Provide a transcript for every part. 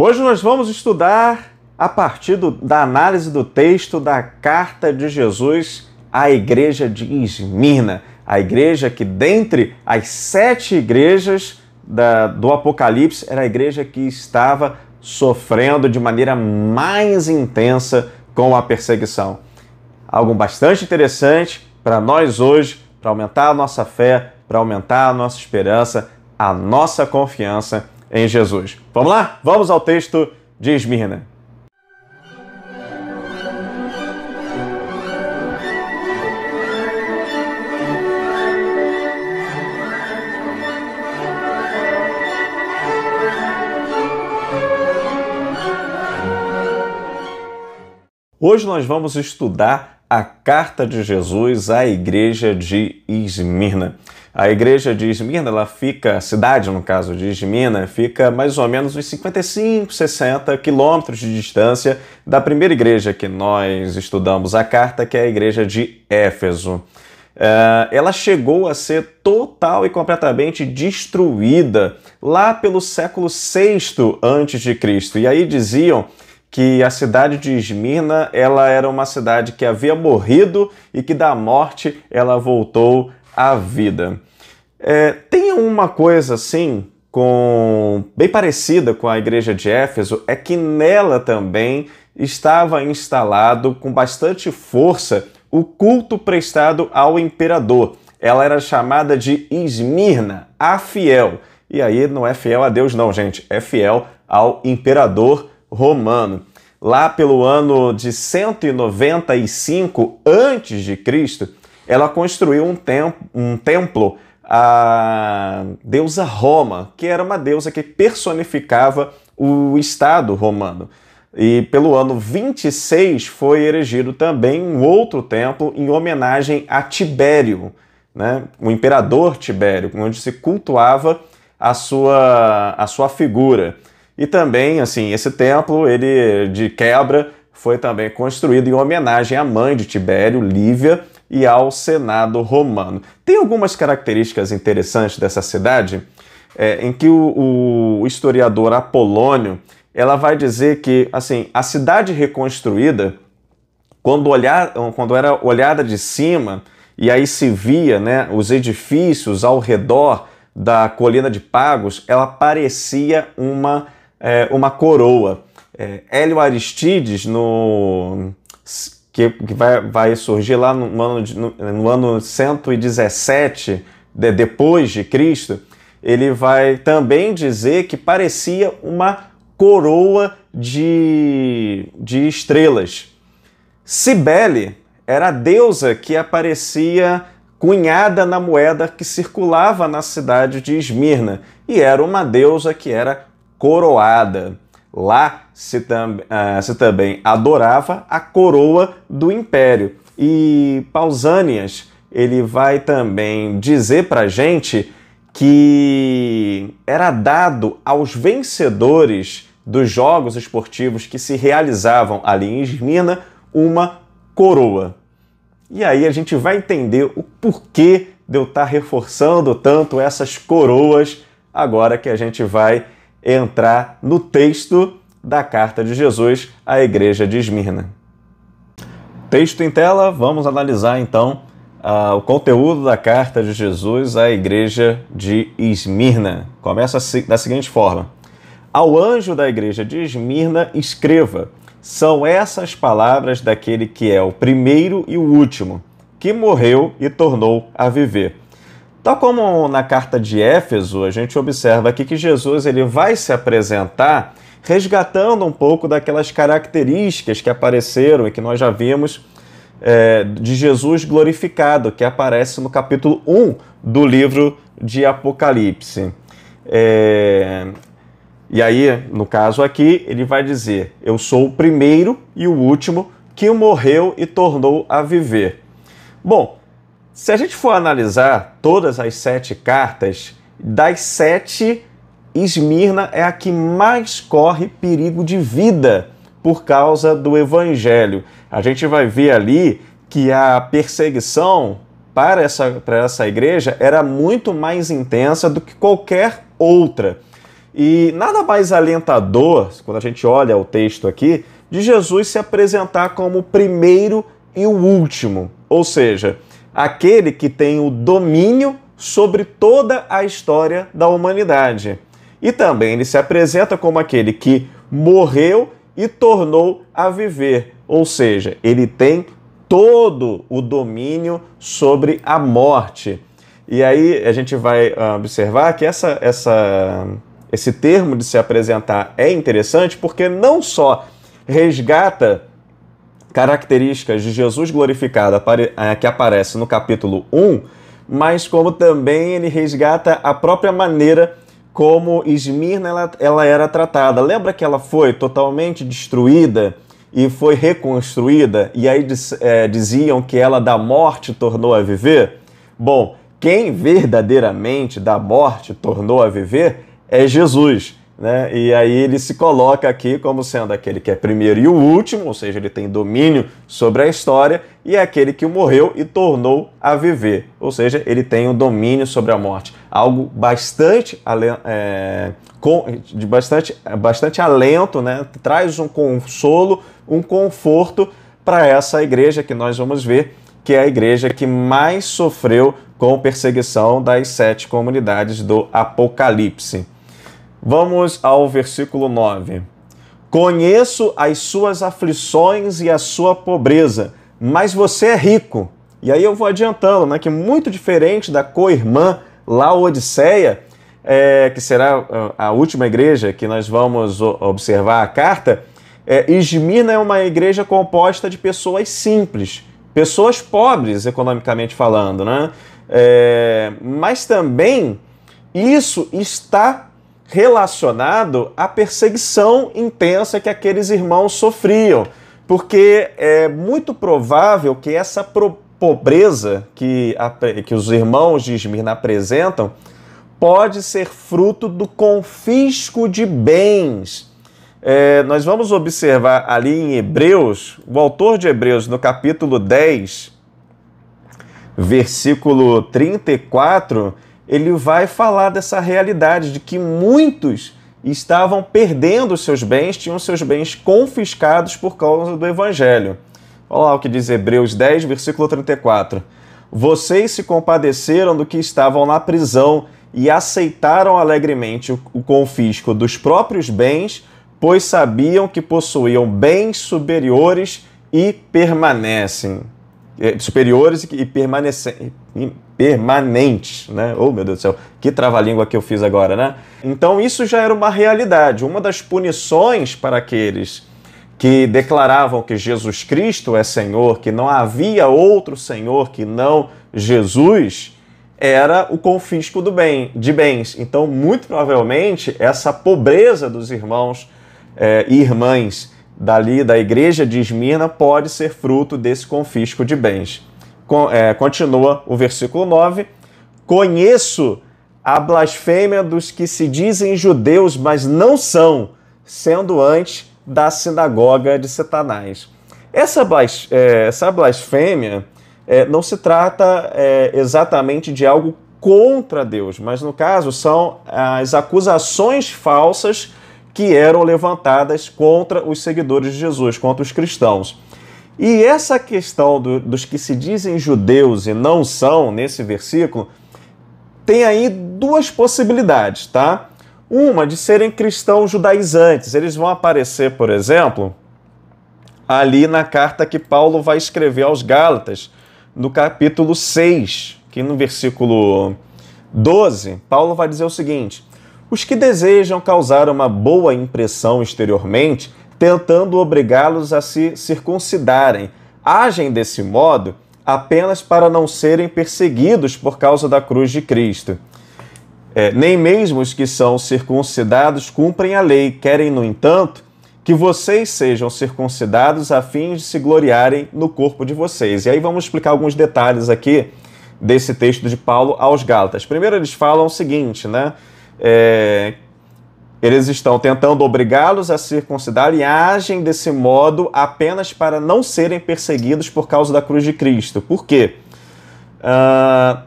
Hoje nós vamos estudar a partir da análise do texto da Carta de Jesus à Igreja de Esmirna, a igreja que, dentre as 7 igrejas do Apocalipse, era a igreja que estava sofrendo de maneira mais intensa com a perseguição. Algo bastante interessante para nós hoje, para aumentar a nossa fé, para aumentar a nossa esperança, a nossa confiança em Jesus. Vamos lá? Vamos ao texto de Esmirna. Hoje nós vamos estudar a Carta de Jesus à Igreja de Esmirna. A Igreja de Esmirna, ela fica, a cidade, no caso de Esmirna, fica mais ou menos uns 55, 60 quilômetros de distância da primeira igreja que nós estudamos a carta, que é a Igreja de Éfeso. Ela chegou a ser total e completamente destruída lá pelo século VI a.C. E aí diziam que a cidade de Esmirna, ela era uma cidade que havia morrido e que da morte ela voltou à vida. Tem uma coisa assim, bem parecida com a igreja de Éfeso, é que nela também estava instalado com bastante força o culto prestado ao imperador. Ela era chamada de Esmirna, a fiel. E aí não é fiel a Deus não, gente, é fiel ao imperador romano. Lá pelo ano de 195 a.C., ela construiu um templo à deusa Roma, que era uma deusa que personificava o Estado romano. E pelo ano 26 foi erigido também um outro templo em homenagem a Tibério, né? O imperador Tibério, onde se cultuava a sua figura. E também, assim, esse templo, ele de quebra, foi também construído em homenagem à mãe de Tibério, Lívia, e ao Senado romano. Tem algumas características interessantes dessa cidade, em que o historiador Apolônio, ela vai dizer que, assim, a cidade reconstruída, quando era olhada de cima, e aí se via, né, os edifícios ao redor da colina de Pagos, ela parecia uma coroa. Hélio Aristides, que vai surgir lá no ano 117 depois de Cristo, ele vai também dizer que parecia uma coroa de estrelas. Cibele era a deusa que aparecia cunhada na moeda que circulava na cidade de Esmirna, e era uma deusa que era coroada. Lá se também adorava a coroa do império. E Pausanias, ele vai também dizer para a gente que era dado aos vencedores dos jogos esportivos que se realizavam ali em Esmirna uma coroa. E aí a gente vai entender o porquê de eu estar reforçando tanto essas coroas agora que a gente vai entrar no texto da Carta de Jesus à Igreja de Esmirna. Texto em tela, vamos analisar então o conteúdo da Carta de Jesus à Igreja de Esmirna. Começa da seguinte forma: ao anjo da Igreja de Esmirna escreva: são essas palavras daquele que é o primeiro e o último, que morreu e tornou a viver. Tal como na carta de Éfeso, a gente observa aqui que Jesus ele vai se apresentar resgatando um pouco daquelas características que apareceram e que nós já vimos de Jesus glorificado, que aparece no capítulo 1 do livro de Apocalipse. E aí, no caso aqui, ele vai dizer: eu sou o primeiro e o último que morreu e tornou a viver. Bom, se a gente for analisar todas as 7 cartas, das 7, Esmirna é a que mais corre perigo de vida por causa do Evangelho. A gente vai ver ali que a perseguição para essa igreja era muito mais intensa do que qualquer outra. E nada mais alentador, quando a gente olha o texto aqui, de Jesus se apresentar como o primeiro e o último, ou seja, aquele que tem o domínio sobre toda a história da humanidade. E também ele se apresenta como aquele que morreu e tornou a viver, ou seja, ele tem todo o domínio sobre a morte. E aí a gente vai observar que esse termo de se apresentar é interessante porque não só resgata características de Jesus glorificado que aparece no capítulo 1, mas como também ele resgata a própria maneira como Esmirna ela era tratada. Lembra que ela foi totalmente destruída e foi reconstruída? E aí diziam que ela da morte tornou a viver? Bom, quem verdadeiramente da morte tornou a viver é Jesus, né? E aí ele se coloca aqui como sendo aquele que é primeiro e o último, ou seja, ele tem domínio sobre a história, e é aquele que morreu e tornou a viver, ou seja, ele tem o domínio sobre a morte. Algo bastante bastante alento, né? Traz um consolo, um conforto para essa igreja que nós vamos ver, que é a igreja que mais sofreu com perseguição das 7 comunidades do Apocalipse. Vamos ao versículo 9. Conheço as suas aflições e a sua pobreza, mas você é rico. E aí eu vou adiantando, né, que muito diferente da co-irmã Laodiceia, que será a última igreja que nós vamos observar a carta, Esmirna é uma igreja composta de pessoas simples, pessoas pobres, economicamente falando, né? Mas também isso está relacionado à perseguição intensa que aqueles irmãos sofriam, porque é muito provável que essa pobreza que os irmãos de Esmirna apresentam pode ser fruto do confisco de bens. Nós vamos observar ali em Hebreus, o autor de Hebreus, no capítulo 10, versículo 34, ele vai falar dessa realidade de que muitos estavam perdendo os seus bens, tinham seus bens confiscados por causa do evangelho. Olha lá o que diz Hebreus 10, versículo 34. Vocês se compadeceram do que estavam na prisão e aceitaram alegremente o confisco dos próprios bens, pois sabiam que possuíam bens superiores e permanentes, né? Oh, meu Deus do céu, que trava-língua que eu fiz agora, né? Então isso já era uma realidade. Uma das punições para aqueles que declaravam que Jesus Cristo é Senhor, que não havia outro Senhor que não Jesus, era o confisco de bens. Então, muito provavelmente, essa pobreza dos irmãos e irmãs dali da igreja de Esmirna pode ser fruto desse confisco de bens. Continua o versículo 9. Conheço a blasfêmia dos que se dizem judeus, mas não são, sendo antes da sinagoga de Satanás. Essa blasfêmia não se trata exatamente de algo contra Deus, mas no caso são as acusações falsas que eram levantadas contra os seguidores de Jesus, contra os cristãos. E essa questão dos que se dizem judeus e não são, nesse versículo, tem aí duas possibilidades, tá? Uma de serem cristãos judaizantes. Eles vão aparecer, por exemplo, ali na carta que Paulo vai escrever aos Gálatas, no capítulo 6, que no versículo 12, Paulo vai dizer o seguinte: os que desejam causar uma boa impressão exteriormente, tentando obrigá-los a se circuncidarem, agem desse modo apenas para não serem perseguidos por causa da cruz de Cristo. Nem mesmo os que são circuncidados cumprem a lei, querem, no entanto, que vocês sejam circuncidados a fim de se gloriarem no corpo de vocês. E aí vamos explicar alguns detalhes aqui desse texto de Paulo aos Gálatas. Primeiro eles falam o seguinte, né? Eles estão tentando obrigá-los a circuncidar e agem desse modo apenas para não serem perseguidos por causa da cruz de Cristo. Por quê?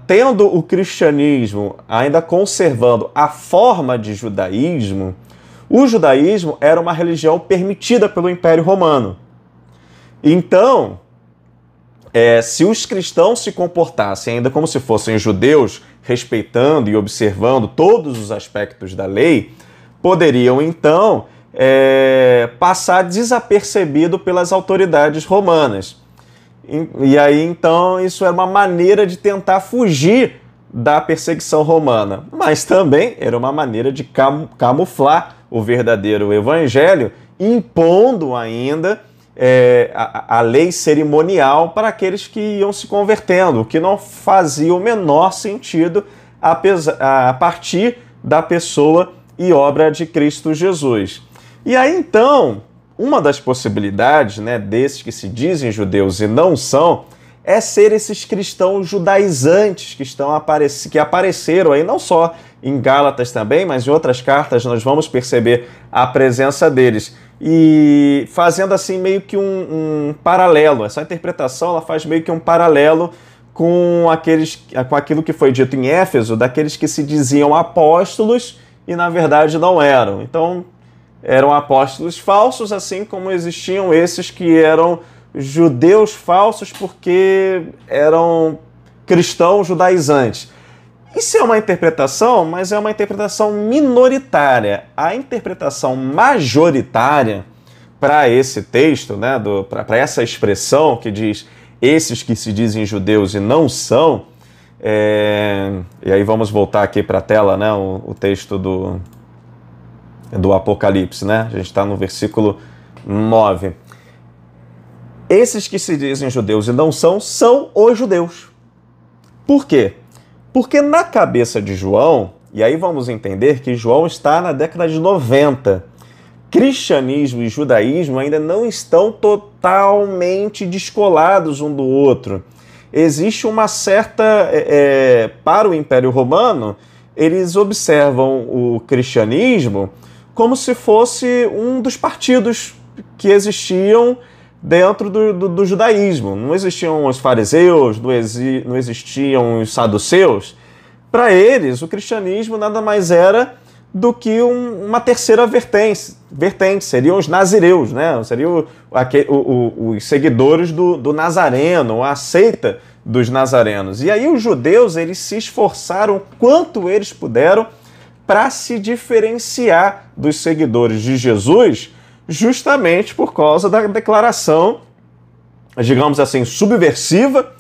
tendo o cristianismo ainda conservando a forma de judaísmo, o judaísmo era uma religião permitida pelo Império Romano. Então, se os cristãos se comportassem ainda como se fossem judeus, respeitando e observando todos os aspectos da lei, poderiam então passar desapercebido pelas autoridades romanas. E aí, então, isso era uma maneira de tentar fugir da perseguição romana, mas também era uma maneira de camuflar o verdadeiro evangelho, impondo ainda a lei cerimonial para aqueles que iam se convertendo, o que não fazia o menor sentido a partir da pessoa e obra de Cristo Jesus. E aí, então, uma das possibilidades, né, desses que se dizem judeus e não são, é ser esses cristãos judaizantes que apareceram aí, não só em Gálatas também, mas em outras cartas nós vamos perceber a presença deles. E fazendo assim meio que um paralelo, essa interpretação ela faz meio que um paralelo com aquilo que foi dito em Éfeso, daqueles que se diziam apóstolos e na verdade não eram. Então, eram apóstolos falsos, assim como existiam esses que eram judeus falsos porque eram cristãos judaizantes. Isso é uma interpretação, mas é uma interpretação minoritária. A interpretação majoritária para esse texto, né, para essa expressão que diz esses que se dizem judeus e não são, e aí vamos voltar aqui para a tela, né, o texto do Apocalipse, né? A gente está no versículo 9. Esses que se dizem judeus e não são os judeus. Por quê? Porque na cabeça de João, e aí vamos entender que João está na década de 90, cristianismo e judaísmo ainda não estão totalmente descolados um do outro. Existe uma certa... para o Império Romano, eles observam o cristianismo como se fosse um dos partidos que existiam dentro do judaísmo. Não existiam os fariseus, não existiam os saduceus. Para eles, o cristianismo nada mais era do que uma terceira vertente. Seriam os nazireus, né? Seriam os seguidores do Nazareno, a seita dos nazarenos. E aí os judeus eles se esforçaram quanto eles puderam para se diferenciar dos seguidores de Jesus, justamente por causa da declaração, digamos assim, subversiva,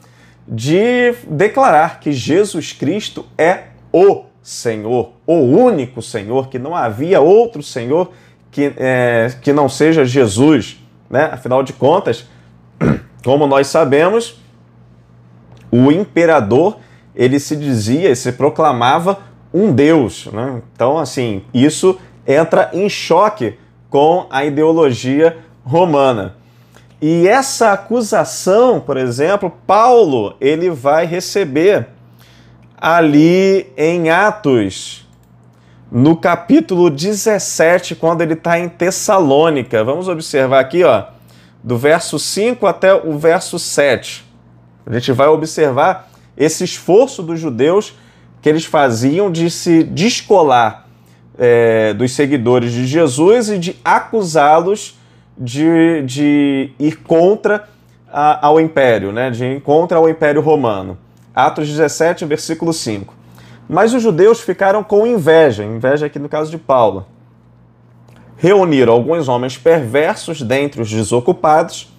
de declarar que Jesus Cristo é o Senhor, o único Senhor, que não havia outro Senhor que não seja Jesus, né? Afinal de contas, como nós sabemos, o imperador, ele se proclamava um Deus, né? Então, assim, isso entra em choque com a ideologia romana. E essa acusação, por exemplo, Paulo, ele vai receber ali em Atos, no capítulo 17, quando ele está em Tessalônica. Vamos observar aqui, ó, do verso 5 até o verso 7. A gente vai observar esse esforço dos judeus que eles faziam de se descolar dos seguidores de Jesus e de acusá-los de ir contra ao Império, né? De ir contra ao Império Romano. Atos 17, versículo 5. Mas os judeus ficaram com inveja aqui no caso de Paulo. Reuniram alguns homens perversos dentre os desocupados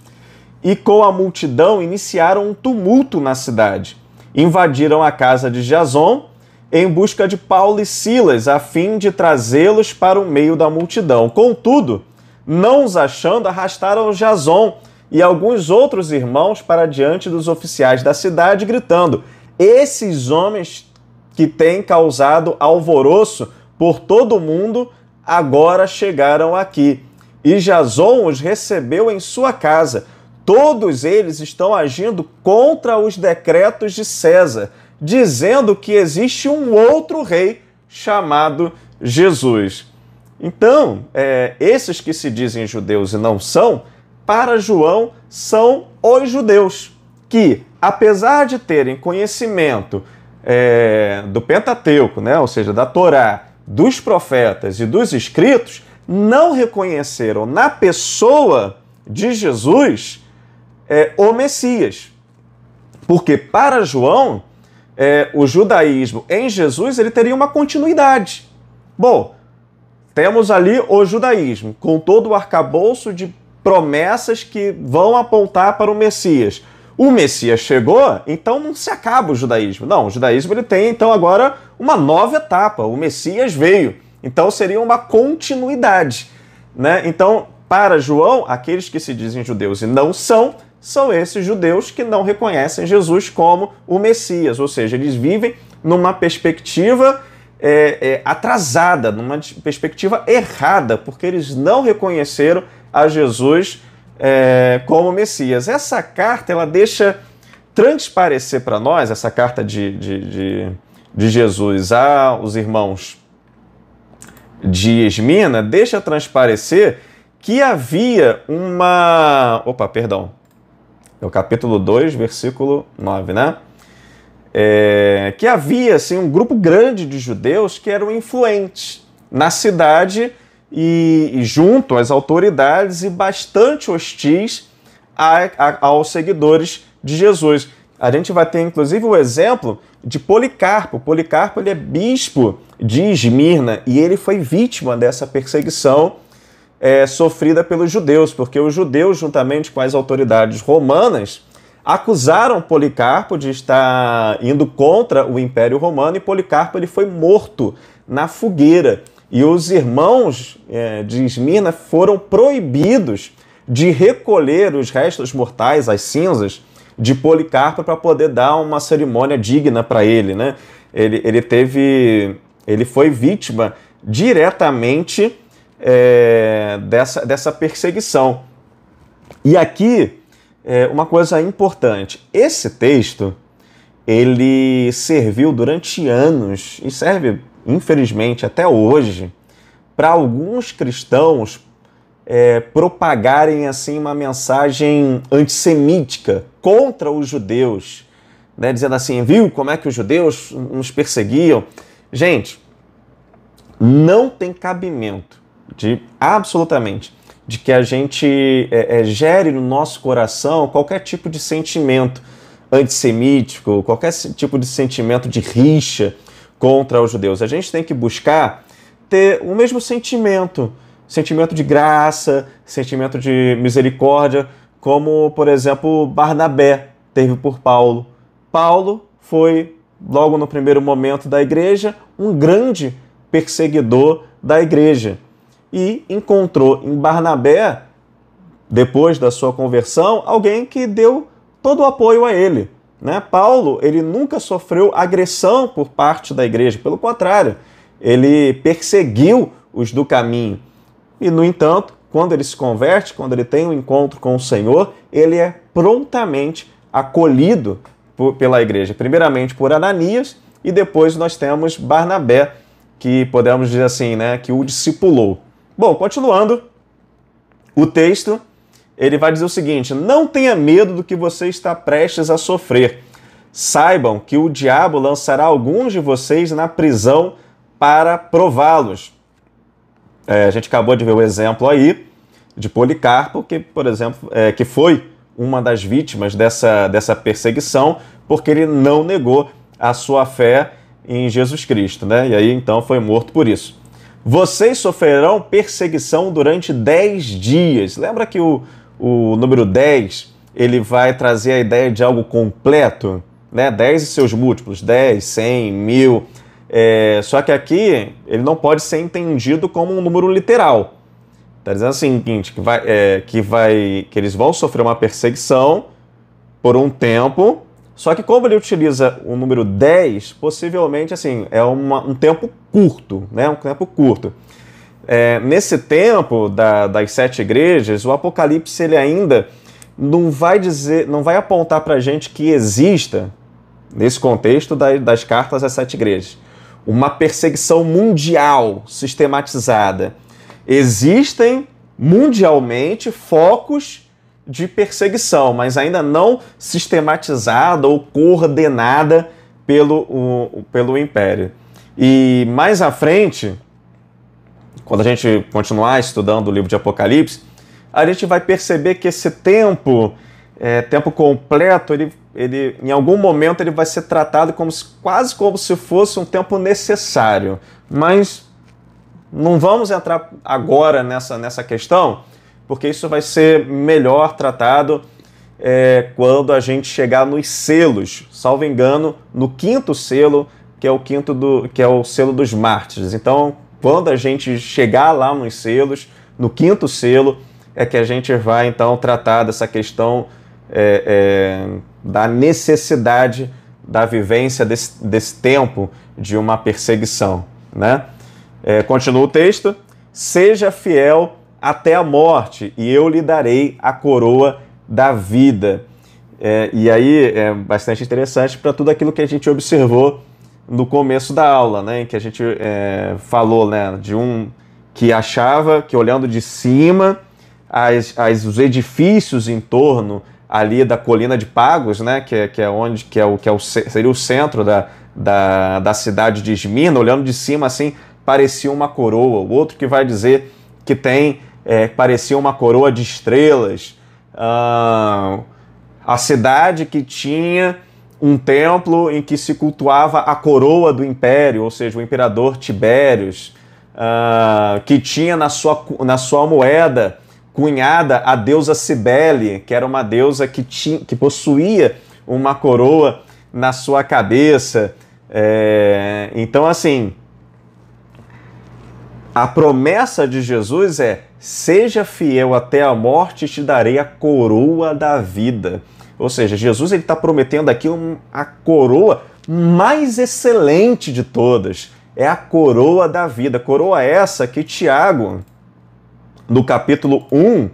e com a multidão iniciaram um tumulto na cidade. Invadiram a casa de Jason em busca de Paulo e Silas, a fim de trazê-los para o meio da multidão. Contudo, não os achando, arrastaram Jason e alguns outros irmãos para diante dos oficiais da cidade, gritando: esses homens que têm causado alvoroço por todo o mundo, agora chegaram aqui. E Jason os recebeu em sua casa. Todos eles estão agindo contra os decretos de César, dizendo que existe um outro rei chamado Jesus. Então, esses que se dizem judeus e não são, para João, são os judeus, que, apesar de terem conhecimento do Pentateuco, né, ou seja, da Torá, dos profetas e dos escritos, não reconheceram na pessoa de Jesus o Messias. Porque para João, o judaísmo em Jesus ele teria uma continuidade. Bom, temos ali o judaísmo, com todo o arcabouço de promessas que vão apontar para o Messias. O Messias chegou, então não se acaba o judaísmo. Não, o judaísmo ele tem então agora uma nova etapa. O Messias veio. Então seria uma continuidade, né? Então, para João, aqueles que se dizem judeus e não são esses judeus que não reconhecem Jesus como o Messias. Ou seja, eles vivem numa perspectiva atrasada, numa perspectiva errada, porque eles não reconheceram a Jesus como Messias. Essa carta, ela deixa transparecer para nós, essa carta de Jesus aos irmãos de Esmirna, deixa transparecer que havia uma... Opa, perdão. É o capítulo 2, versículo 9, né? Que havia assim, um grupo grande de judeus que eram influentes na cidade e junto às autoridades e bastante hostis aos seguidores de Jesus. A gente vai ter, inclusive, o exemplo de Policarpo. Policarpo ele é bispo de Esmirna e ele foi vítima dessa perseguição sofrida pelos judeus, porque os judeus, juntamente com as autoridades romanas, acusaram Policarpo de estar indo contra o Império Romano e Policarpo ele foi morto na fogueira. E os irmãos de Esmirna foram proibidos de recolher os restos mortais, as cinzas, de Policarpo para poder dar uma cerimônia digna para ele, né? Ele foi vítima diretamente dessa perseguição. E aqui, uma coisa importante, esse texto, ele serviu durante anos, e serve, infelizmente, até hoje, para alguns cristãos propagarem assim, uma mensagem antissemítica contra os judeus, né? Dizendo assim, viu como é que os judeus nos perseguiam? Gente, não tem cabimento absolutamente de que a gente gere no nosso coração qualquer tipo de sentimento antissemítico, qualquer tipo de sentimento de rixa contra os judeus. A gente tem que buscar ter o mesmo sentimento de graça, sentimento de misericórdia, como, por exemplo, Barnabé teve por Paulo. Paulo foi, logo no primeiro momento da igreja, um grande perseguidor da igreja. E encontrou em Barnabé, depois da sua conversão, alguém que deu todo o apoio a ele, né? Paulo, ele nunca sofreu agressão por parte da igreja, pelo contrário, ele perseguiu os do caminho. E, no entanto, quando ele se converte, quando ele tem um encontro com o Senhor, ele é prontamente acolhido pela igreja. Primeiramente por Ananias e depois nós temos Barnabé, que podemos dizer assim, né, que o discipulou. Bom, continuando, o texto, ele vai dizer o seguinte: não tenha medo do que você está prestes a sofrer. Saibam que o diabo lançará alguns de vocês na prisão para prová-los. A gente acabou de ver o exemplo aí de Policarpo, que, por exemplo, que foi uma das vítimas dessa perseguição, porque ele não negou a sua fé em Jesus Cristo, né? E aí, então, foi morto por isso. Vocês sofrerão perseguição durante 10 dias. Lembra que o número 10, ele vai trazer a ideia de algo completo, né? 10 e seus múltiplos, 10, 100, 1000. Só que aqui, ele não pode ser entendido como um número literal. Está dizendo o seguinte, que eles vão sofrer uma perseguição por um tempo, só que como ele utiliza o número 10, possivelmente assim, é um tempo curto, né? Um tempo curto. Nesse tempo das 7 igrejas, o Apocalipse ele ainda não vai apontar para a gente que exista, nesse contexto das cartas às 7 igrejas, uma perseguição mundial sistematizada. Existem mundialmente focos de perseguição, mas ainda não sistematizada ou coordenada pelo Império. E mais à frente, quando a gente continuar estudando o livro de Apocalipse, a gente vai perceber que esse tempo completo, ele em algum momento ele vai ser tratado quase como se fosse um tempo necessário. Mas não vamos entrar agora nessa questão, porque isso vai ser melhor tratado quando a gente chegar nos selos, salvo engano, no 5º selo, que é o selo dos mártires. Então, quando a gente chegar lá nos selos, no 5º selo, é que a gente vai então tratar dessa questão da necessidade da vivência desse tempo de uma perseguição, né? Continua o texto: seja fiel até a morte, e eu lhe darei a coroa da vida. E aí é bastante interessante para tudo aquilo que a gente observou no começo da aula, né, em que a gente falou, né, de um que achava que, olhando de cima, os edifícios em torno ali da colina de Pagos, né, seria o centro da cidade de Esmirna, olhando de cima assim, parecia uma coroa. O outro que vai dizer que parecia uma coroa de estrelas. A cidade que tinha um templo em que se cultuava a coroa do império, ou seja, o imperador Tibérios, que tinha na sua moeda cunhada a deusa Cibele, que era uma deusa que possuía uma coroa na sua cabeça. Então, assim, a promessa de Jesus seja fiel até a morte e te darei a coroa da vida. Ou seja, Jesus está prometendo aqui a coroa mais excelente de todas. É a coroa da vida. Coroa essa que Tiago, no capítulo 1,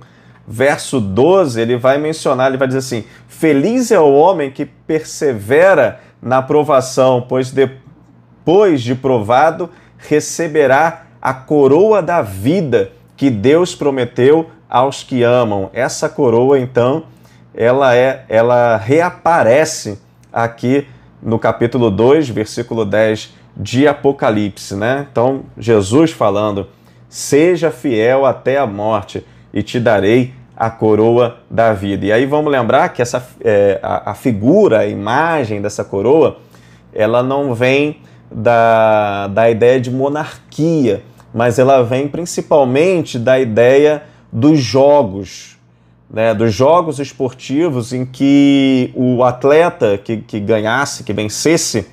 verso 12, ele vai mencionar, ele vai dizer assim: feliz é o homem que persevera na provação, pois depois de provado receberá a coroa da vida que Deus prometeu aos que amam. Essa coroa, então, ela reaparece aqui no capítulo 2, versículo 10 de Apocalipse, né? Então, Jesus falando: seja fiel até a morte e te darei a coroa da vida. E aí vamos lembrar que a figura, a imagem dessa coroa, ela não vem da ideia de monarquia, mas ela vem principalmente da ideia dos jogos, né, dos jogos esportivos em que o atleta que ganhasse, que vencesse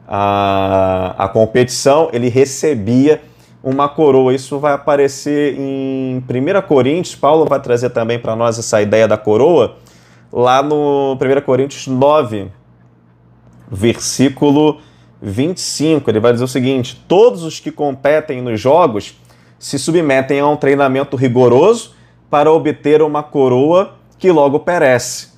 a competição, ele recebia uma coroa. Isso vai aparecer em 1 Coríntios, Paulo vai trazer também para nós essa ideia da coroa, lá no 1 Coríntios 9, versículo 25, ele vai dizer o seguinte: todos os que competem nos jogos se submetem a um treinamento rigoroso para obter uma coroa que logo perece,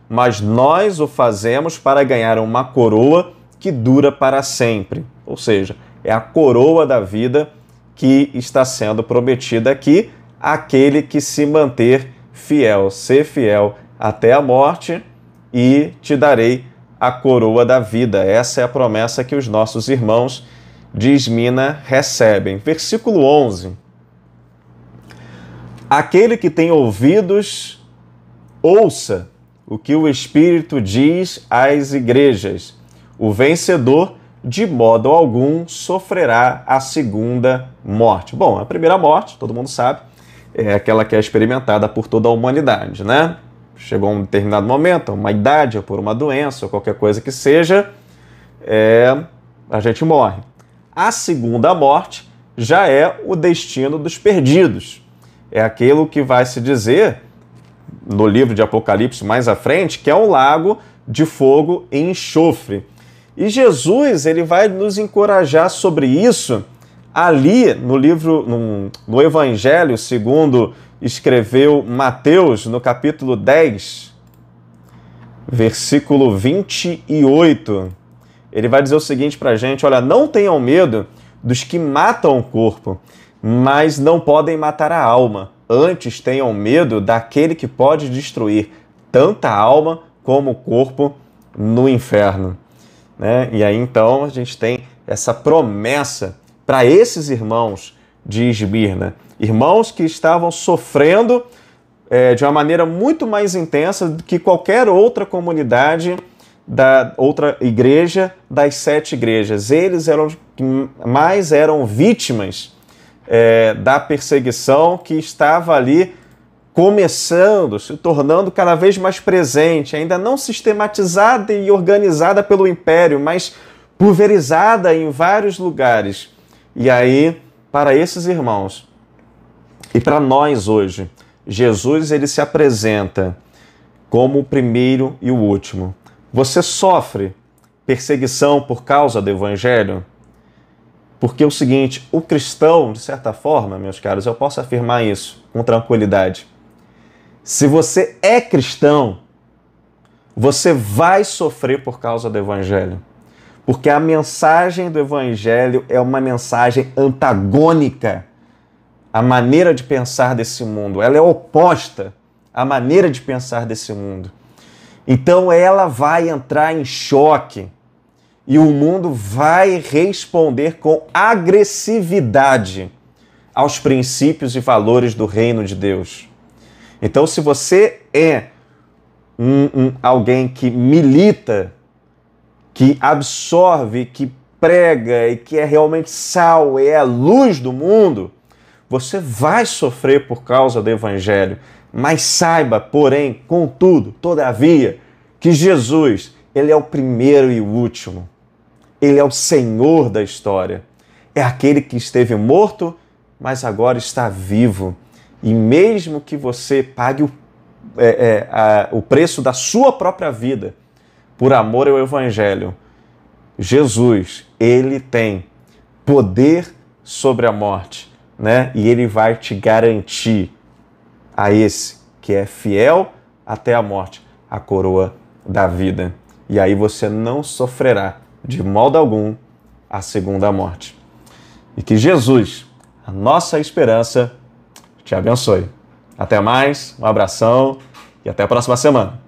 mas nós o fazemos para ganhar uma coroa que dura para sempre. Ou seja, é a coroa da vida que está sendo prometida aqui àquele que se manter fiel, ser fiel até a morte, e te darei a coroa da vida. Essa é a promessa que os nossos irmãos de Esmirna recebem. Versículo 11. Aquele que tem ouvidos, ouça o que o Espírito diz às igrejas. O vencedor, de modo algum, sofrerá a segunda morte. Bom, a primeira morte, todo mundo sabe, é aquela que é experimentada por toda a humanidade, né? Chegou um determinado momento, uma idade, ou por uma doença, ou qualquer coisa que seja, a gente morre. A segunda morte já é o destino dos perdidos. É aquilo que vai se dizer no livro de Apocalipse mais à frente, que é um lago de fogo e enxofre. E Jesus, ele vai nos encorajar sobre isso ali no livro, no Evangelho segundo escreveu Mateus, no capítulo 10, versículo 28. Ele vai dizer o seguinte para a gente: olha, não tenham medo dos que matam o corpo, mas não podem matar a alma. antes tenham medo daquele que pode destruir tanto a alma como o corpo no inferno. Né? E aí então a gente tem essa promessa para esses irmãos de Esmirna, irmãos que estavam sofrendo de uma maneira muito mais intensa do que qualquer outra comunidade da outra igreja das 7 igrejas. Eles eram que mais eram vítimas da perseguição que estava ali começando, se tornando cada vez mais presente, ainda não sistematizada e organizada pelo Império, mas pulverizada em vários lugares. E aí, para esses irmãos, e para nós hoje, Jesus ele se apresenta como o primeiro e o último. Você sofre perseguição por causa do Evangelho? Porque é o seguinte, o cristão, de certa forma, meus caros, eu posso afirmar isso com tranquilidade. Se você é cristão, você vai sofrer por causa do Evangelho. Porque a mensagem do Evangelho é uma mensagem antagônica à maneira de pensar desse mundo. Ela é oposta à maneira de pensar desse mundo. Então ela vai entrar em choque e o mundo vai responder com agressividade aos princípios e valores do reino de Deus. Então, se você é alguém que milita, que absorve, que prega e que é realmente sal, é a luz do mundo, você vai sofrer por causa do Evangelho. Mas saiba, porém, contudo, todavia, que Jesus, ele é o primeiro e o último. Ele é o Senhor da história. É aquele que esteve morto, mas agora está vivo. E mesmo que você pague o preço da sua própria vida por amor ao Evangelho, Jesus, ele tem poder sobre a morte, né? E ele vai te garantir a esse que é fiel até a morte, a coroa da vida. E aí você não sofrerá de modo algum a segunda morte. E que Jesus, a nossa esperança, te abençoe. Até mais, um abração e até a próxima semana.